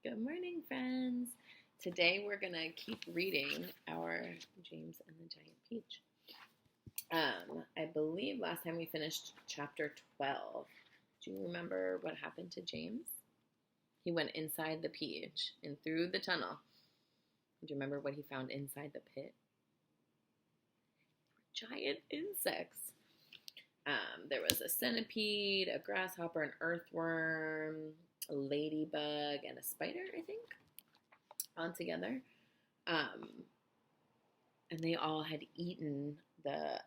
Good morning, friends. Today we're going to keep reading our James and the Giant Peach. I believe last time we finished chapter 12. Do you remember what happened to James? He went inside the peach and through the tunnel. Do you remember what he found inside the pit? Giant insects. There was a centipede, a grasshopper, an earthworm, a ladybug, and a spider, I think, all together. And they all had eaten the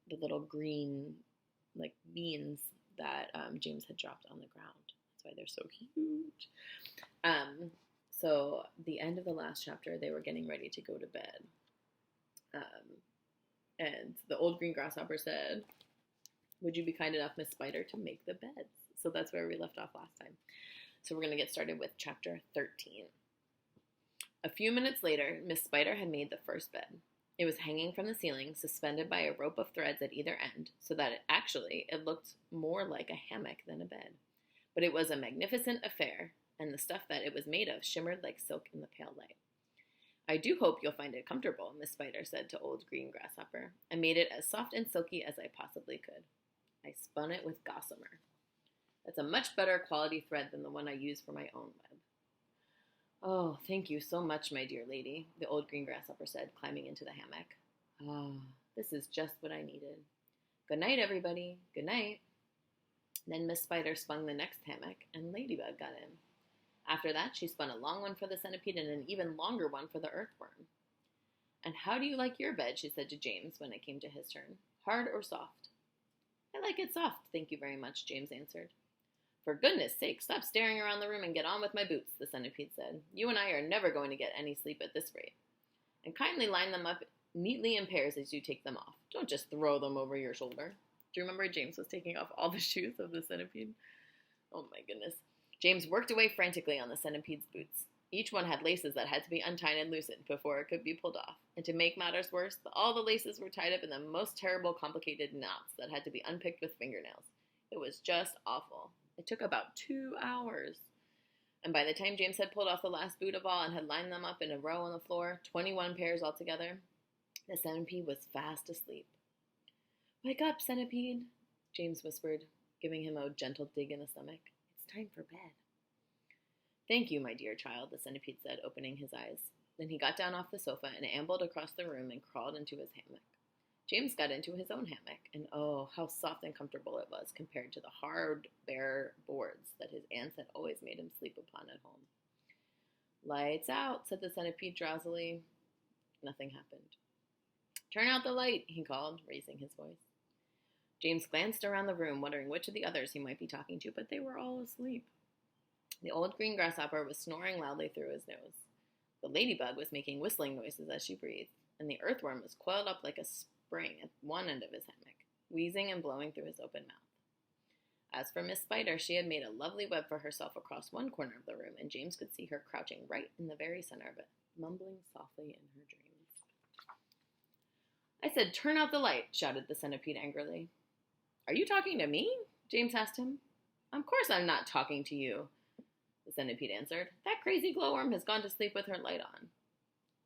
little green beans that James had dropped on the ground. That's why they're so huge. So the end of the last chapter, they were getting ready to go to bed. And the old green grasshopper said, "Would you be kind enough, Miss Spider, to make the beds?" So that's where we left off last time. So we're going to get started with chapter 13. A few minutes later, Miss Spider had made the first bed. It was hanging from the ceiling, suspended by a rope of threads at either end, so that it looked more like a hammock than a bed. But it was a magnificent affair, and the stuff that it was made of shimmered like silk in the pale light. "I do hope you'll find it comfortable," Miss Spider said to old green grasshopper. "I made it as soft and silky as I possibly could. I spun it with gossamer. That's a much better quality thread than the one I use for my own web." "Oh, thank you so much, my dear lady," the old green grasshopper said, climbing into the hammock. "Ah, this is just what I needed. Good night, everybody. Good night." Then Miss Spider spun the next hammock, and Ladybug got in. After that, she spun a long one for the centipede and an even longer one for the earthworm. "And how do you like your bed?" she said to James when it came to his turn. "Hard or soft?" "I like it soft, thank you very much," James answered. "For goodness sake, stop staring around the room and get on with my boots," the centipede said. "You and I are never going to get any sleep at this rate. And kindly line them up neatly in pairs as you take them off. Don't just throw them over your shoulder." Do you remember James was taking off all the shoes of the centipede? Oh my goodness. James worked away frantically on the centipede's boots. Each one had laces that had to be untied and loosened before it could be pulled off. And to make matters worse, all the laces were tied up in the most terrible, complicated knots that had to be unpicked with fingernails. It was just awful. It took about 2 hours. And by the time James had pulled off the last boot of all and had lined them up in a row on the floor, 21 pairs altogether, the centipede was fast asleep. "Wake up, centipede," James whispered, giving him a gentle dig in the stomach. "It's time for bed." "Thank you, my dear child," the centipede said, opening his eyes. Then he got down off the sofa and ambled across the room and crawled into his hammock. James got into his own hammock, and oh, how soft and comfortable it was compared to the hard, bare boards that his aunts had always made him sleep upon at home. "Lights out," said the centipede drowsily. Nothing happened. "Turn out the light," he called, raising his voice. James glanced around the room, wondering which of the others he might be talking to, but they were all asleep. The old green grasshopper was snoring loudly through his nose. The ladybug was making whistling noises as she breathed, and the earthworm was coiled up like a spring at one end of his hammock, wheezing and blowing through his open mouth. As for Miss Spider, she had made a lovely web for herself across one corner of the room, and James could see her crouching right in the very center of it, mumbling softly in her dreams. "I said, turn out the light," shouted the centipede angrily. "Are you talking to me?" James asked him. "Of course I'm not talking to you," the centipede answered. "That crazy glowworm has gone to sleep with her light on."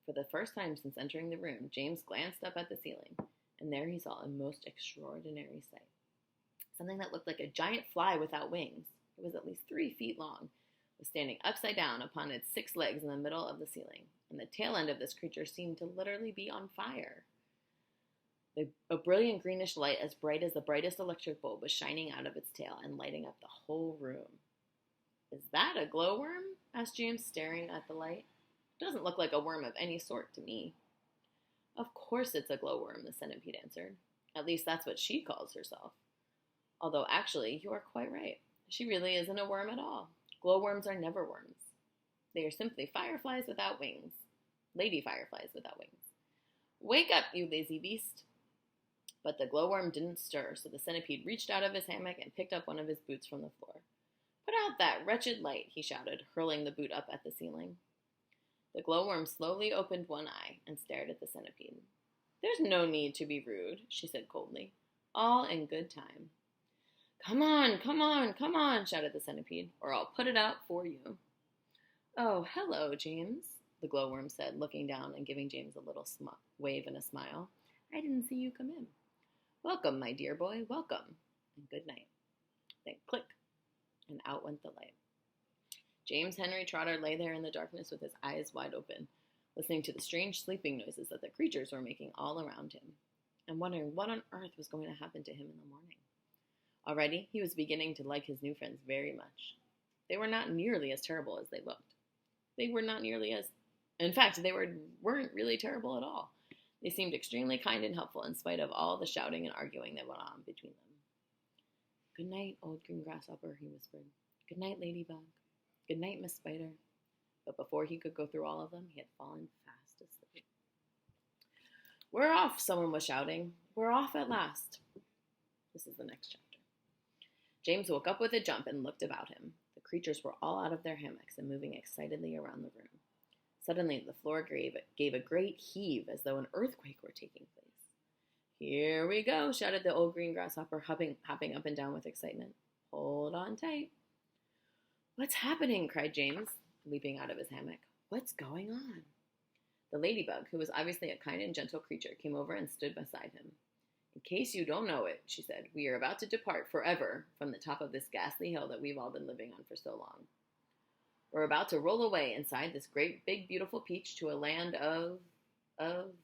For the first time since entering the room, James glanced up at the ceiling, and there he saw a most extraordinary sight. Something that looked like a giant fly without wings. It was at least 3 feet long, was standing upside down upon its 6 legs in the middle of the ceiling, and the tail end of this creature seemed to literally be on fire. A brilliant greenish light as bright as the brightest electric bulb was shining out of its tail and lighting up the whole room. "Is that a glowworm?" asked James, staring at the light. "It doesn't look like a worm of any sort to me." "Of course it's a glowworm," the centipede answered. "At least that's what she calls herself. Although actually, you are quite right. She really isn't a worm at all. Glowworms are never worms. They are simply fireflies without wings. Lady fireflies without wings. Wake up, you lazy beast." But the glowworm didn't stir, so the centipede reached out of his hammock and picked up one of his boots from the floor. "Put out that wretched light," he shouted, hurling the boot up at the ceiling. The glowworm slowly opened one eye and stared at the centipede. "There's no need to be rude," she said coldly. "All in good time." "Come on, come on, come on," shouted the centipede, "or I'll put it out for you." Oh, hello, James, the glowworm said, looking down and giving James a little wave and a smile. I didn't see you come in. Welcome, my dear boy, welcome, and good night. Then click, and out went the light. James Henry Trotter lay there in the darkness with his eyes wide open, listening to the strange sleeping noises that the creatures were making all around him, and wondering what on earth was going to happen to him in the morning. Already, he was beginning to like his new friends very much. They were not nearly as terrible as they looked. They were not nearly as... In fact, they weren't really terrible at all. They seemed extremely kind and helpful in spite of all the shouting and arguing that went on between them. Good night, old green grasshopper, he whispered. Good night, ladybug. Good night, Miss Spider. But before he could go through all of them, he had fallen fast asleep. We're off, someone was shouting. We're off at last. This is the next chapter. James woke up with a jump and looked about him. The creatures were all out of their hammocks and moving excitedly around the room. Suddenly, the floor gave a great heave as though an earthquake were taking place. Here we go, shouted the old green grasshopper, hopping up and down with excitement. Hold on tight. What's happening? Cried James, leaping out of his hammock. What's going on? The ladybug, who was obviously a kind and gentle creature, came over and stood beside him. In case you don't know it, she said, we are about to depart forever from the top of this ghastly hill that we've all been living on for so long. We're about to roll away inside this great, big, beautiful peach to a land of what?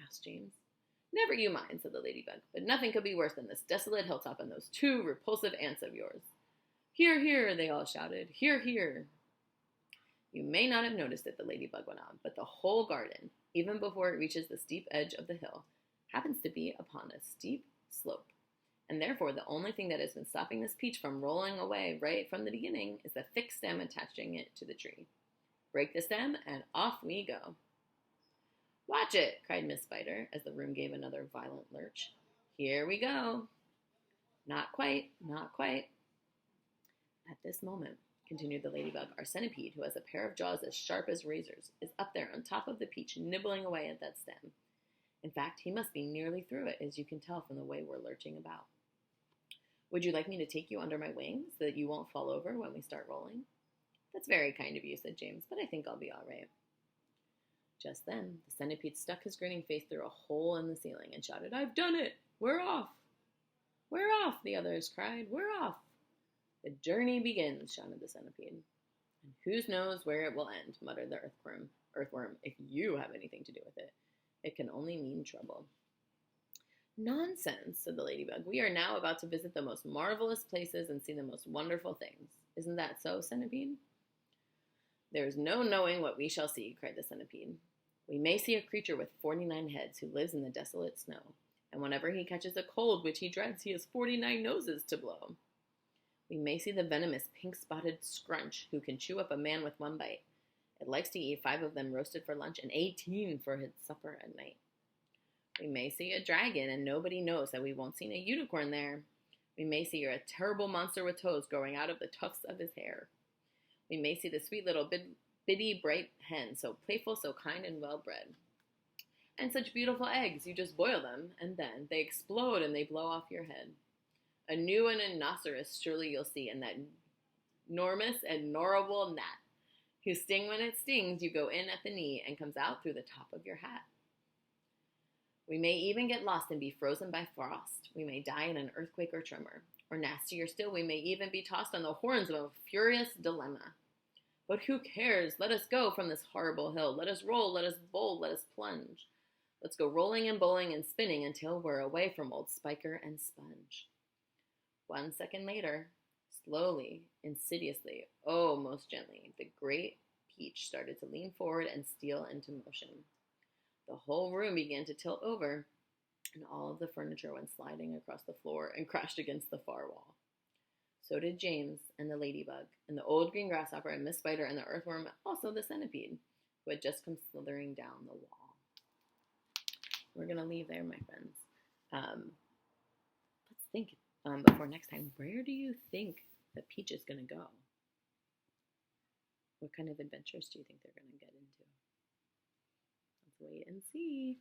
Asked James. Never you mind, said the ladybug, but nothing could be worse than this desolate hilltop and those two repulsive aunts of yours. Hear, hear, they all shouted. Hear, hear. You may not have noticed it, the ladybug went on, but the whole garden, even before it reaches the steep edge of the hill, happens to be upon a steep slope. And therefore, the only thing that has been stopping this peach from rolling away right from the beginning is the thick stem attaching it to the tree. Break the stem, and off we go. Watch it, cried Miss Spider, as the room gave another violent lurch. Here we go. Not quite, not quite. At this moment, continued the ladybug, our centipede, who has a pair of jaws as sharp as razors, is up there on top of the peach, nibbling away at that stem. In fact, he must be nearly through it, as you can tell from the way we're lurching about. Would you like me to take you under my wings so that you won't fall over when we start rolling? That's very kind of you, said James, but I think I'll be all right. Just then, the centipede stuck his grinning face through a hole in the ceiling and shouted, I've done it! We're off! We're off, the others cried. We're off! The journey begins, shouted the centipede. And who knows where it will end, muttered the earthworm. If you have anything to do with it, it can only mean trouble. Nonsense, said the ladybug. We are now about to visit the most marvelous places and see the most wonderful things. Isn't that so, centipede? There is no knowing what we shall see, cried the centipede. We may see a creature with 49 heads who lives in the desolate snow, and whenever he catches a cold which he dreads, he has 49 noses to blow. We may see the venomous pink-spotted scrunch who can chew up a man with one bite. It likes to eat 5 of them roasted for lunch and 18 for its supper at night. We may see a dragon, and nobody knows that we won't see a unicorn there. We may see a terrible monster with toes growing out of the tufts of his hair. We may see the sweet little bitty bright hen, so playful, so kind, and well-bred. And such beautiful eggs, you just boil them, and then they explode and they blow off your head. A new and rhinoceros surely you'll see, and that enormous and horrible gnat, whose sting when it stings, you go in at the knee and comes out through the top of your hat. We may even get lost and be frozen by frost. We may die in an earthquake or tremor. Or nastier still, we may even be tossed on the horns of a furious dilemma. But who cares? Let us go from this horrible hill. Let us roll, let us bowl, let us plunge. Let's go rolling and bowling and spinning until we're away from old Spiker and Sponge. 1 second later, slowly, insidiously, oh, most gently, the great peach started to lean forward and steal into motion. The whole room began to tilt over, and all of the furniture went sliding across the floor and crashed against the far wall. So did James and the ladybug, and the old green grasshopper, and Miss Spider, and the earthworm, also the centipede, who had just come slithering down the wall. We're going to leave there, my friends. Let's think, before next time, where do you think the peach is going to go? What kind of adventures do you think they're going to get into? Let's wait and see.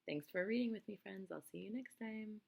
Thanks for reading with me, friends. I'll see you next time.